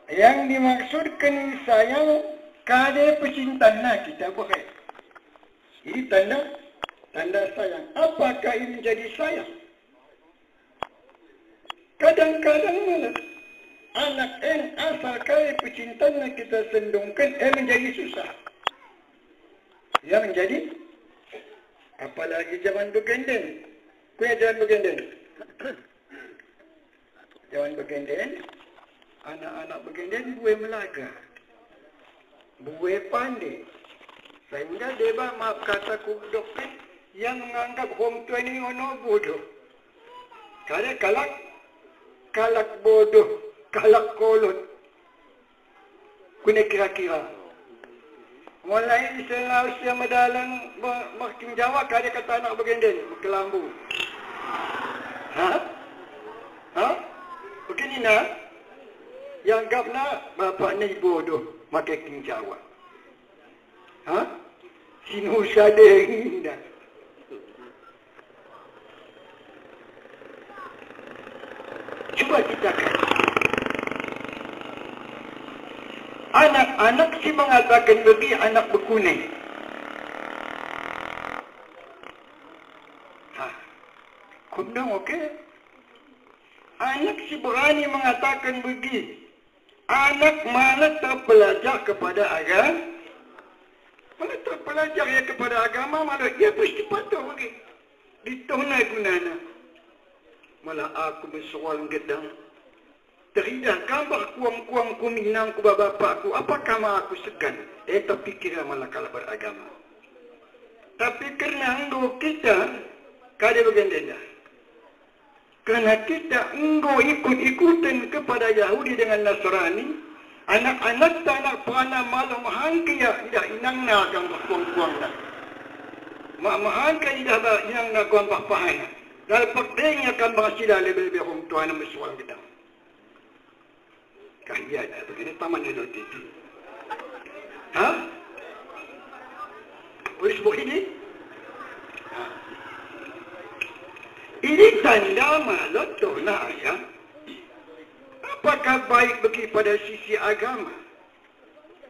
Yang dimaksudkan sayang kada pecintaan kita bukan. Ini tanda sayang. Apakah ini menjadi sayang? Kadang-kadang malah anak asal kaya pecintaan kita sendungkan menjadi susah. Ya menjadi, apalagi zaman bergandeng. Punya zaman bergandeng. Zaman bergandeng, anak-anak bergandeng buat melaga. Buat pandai. Sehingga dia maaf kata kubdok yang menganggap orang tua ini ono bodoh. Kadang kalak bodoh, kalak kolot. Kuna kira-kira. Mulai selalu usia medalang makin Jawa kada kata anak bergendeng, berkelambu. Begini nak, yang anggap nak bapak ni bodoh, makin Jawa. Sinu sadeng dah. Cuba kita kan. Anak-anak si mengatakan bagi anak berkuning. Kumdang okey. Anak si berani mengatakan bagi. Anak mana terpelajar kepada agama. Mana terpelajar ya kepada agama, malah ia pasti patuh bagi. Ditonai gunana. Malah aku bersoal gedang. Teridah gambar kuang-kuang ku minang ku bapakku. Apakah aku segan? Terfikir malah kalau beragama. Tapi kerana engkau kita, kada bergandeng dah. Kerana kita engkau ikut-ikutan kepada Yahudi dengan Nasrani, anak-anak anak perana malam hangkia tidak inang nak gambar kuang-kuang dah. Mak mahangka tidak inang nak gambar pahana. Dalam pakainya gambar sila lebih-lebih orang tua nama soal gedang. Kahiyat begini taman yang titi. Boleh sebut ini? Ini tanda malot nak ayah. Apakah baik bagi pada sisi agama?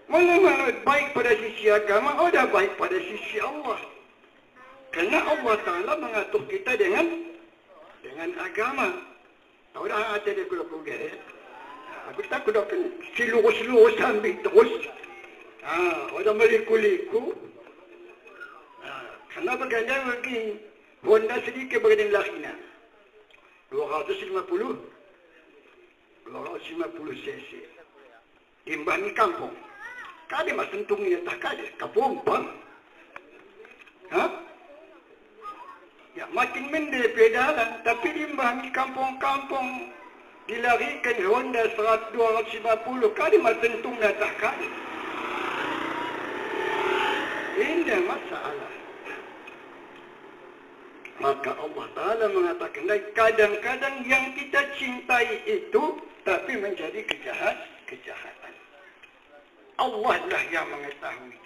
Mana baik pada sisi agama, ada baik pada sisi Allah. Kerana Allah Ta'ala mengatur kita dengan agama. Tahu dah ada dia kuda-kuda ya? Aku tak dah selurus-selurus sambil terus. Orang meliku-liku. Karena bergandang lagi. Honda sedikit bergandang lahina. 250 cc. Timbang ni kampung. Kada mas sentung ni tak kada. Kapumpang. Ya makin mendek pedalan. Tapi timbang ni kampung-kampung. Dilarikan Honda 250, kali masentung dah tak kali. Ini masalah. Maka Allah Ta'ala mengatakan, kadang-kadang yang kita cintai itu, tapi menjadi kejahatan. Allah lah yang mengetahui.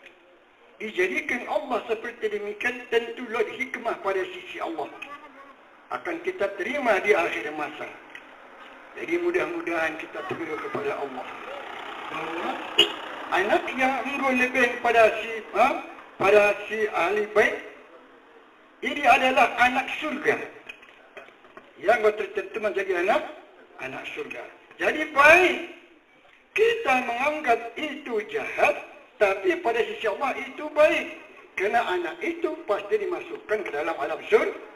Dijadikan Allah seperti demikian, tentulah hikmah pada sisi Allah. Akan kita terima di akhir masa. Jadi mudah-mudahan kita terima kepada Allah. Anak yang engkau lebih pada si ahli baik, ini adalah anak surga. Yang tertentu menjadi anak surga. Jadi baik. Kita menganggap itu jahat, tapi pada sisi Allah itu baik. Kerana anak itu pasti dimasukkan ke dalam alam surga.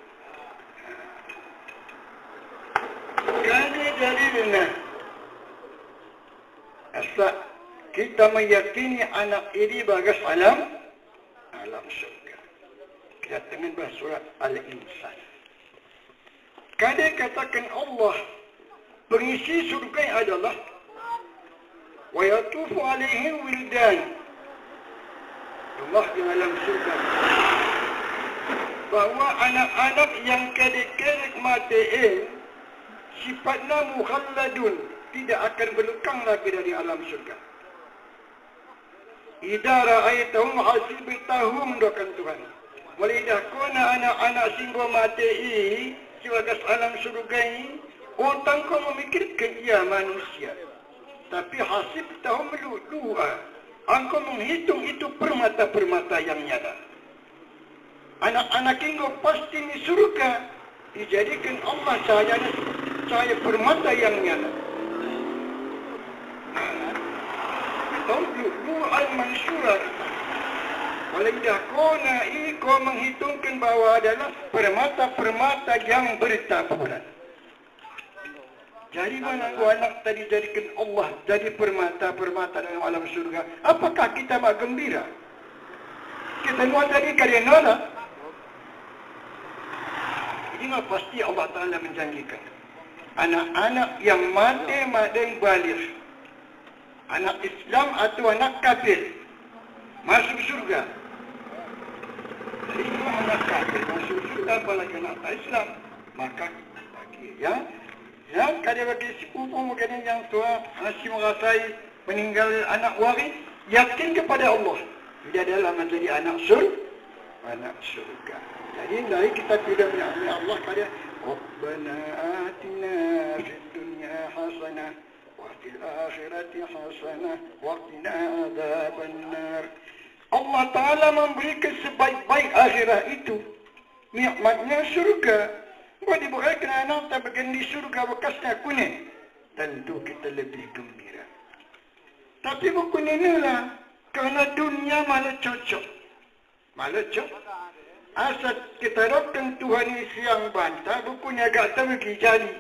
Dalilnya asal kita meyakini anak ini bagas alam surga. Kita dengan bahasa surat Al-Insan. Kadang katakan Allah pengisi surga adalah wa yatufu alaihim wildan. Allah di dalam surga. Bahawa anak-anak yang kedek-kedek mati sifatnya mukhalladun, tidak akan berlekang lagi dari alam surga. Idza ra'aitahum hasibtahum, doakan Tuhan. Walidah kuna anak-anak singgo mati sebagai alam surga ini, Otak kau memikirkan ia manusia. Tapi hasib tahu meludua. Engkau menghitung itu permata-permata yang nyata. Anak-anak engkau pasti di surga. Dijadikan Allah cahaya permata yang nyata. Tahu lu'an mansyurah. Kalau dah kau menghitungkan bahawa adalah permata-permata yang bertaburan. Jadi mana gua anak tadi jadikan Allah jadi permata-permata dalam alam surga. Apakah kita mak gembira? Kita semua tadi kalian nolak. Ini mah pasti Allah Ta'ala menjanjikan. Anak-anak yang mati baligh. Anak Islam atau anak kafir masuk surga. Jadi kalau anak kafir masuk surga apalagi anak Islam. Maka bagi yang kada bagi sepupu mungkin yang tua masih merasai meninggal anak waris, yakin kepada Allah dia adalah menjadi anak surga. Jadi dari kita tidak menyembah Allah pada Rabbana atina fid dunya hasanah wa fil akhirati hasanah wa qina adzabannar. Allah Ta'ala memberikan sebaik-baik akhirat itu, nikmatnya surga. Kau diberikan anak tak bagian di surga bekasnya kuning. Tentu kita lebih gembira. Tapi bukan inilah. Kerana dunia malah cocok. Asal kita dokter Tuhan ini siang bantah, bukunya agak terbagai jali.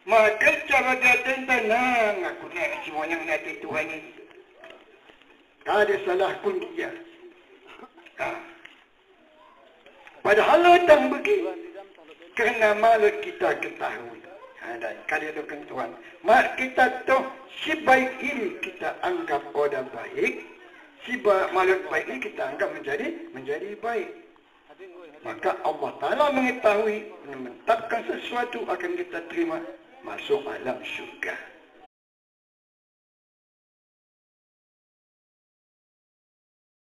Maka cara dia tenang. Aku nak semua yang nanti Tuhan ini. Tak ada salah pun dia. Padahal datang begitu. Kerana malah kita ketahui. Dan kali itu kan Tuhan. Mak kita tahu si baik ini kita anggap orang baik. Si makhluk baik ini kita anggap menjadi baik. Maka Allah Ta'ala mengetahui. Menetapkan sesuatu akan kita terima. Masuk alam syurga.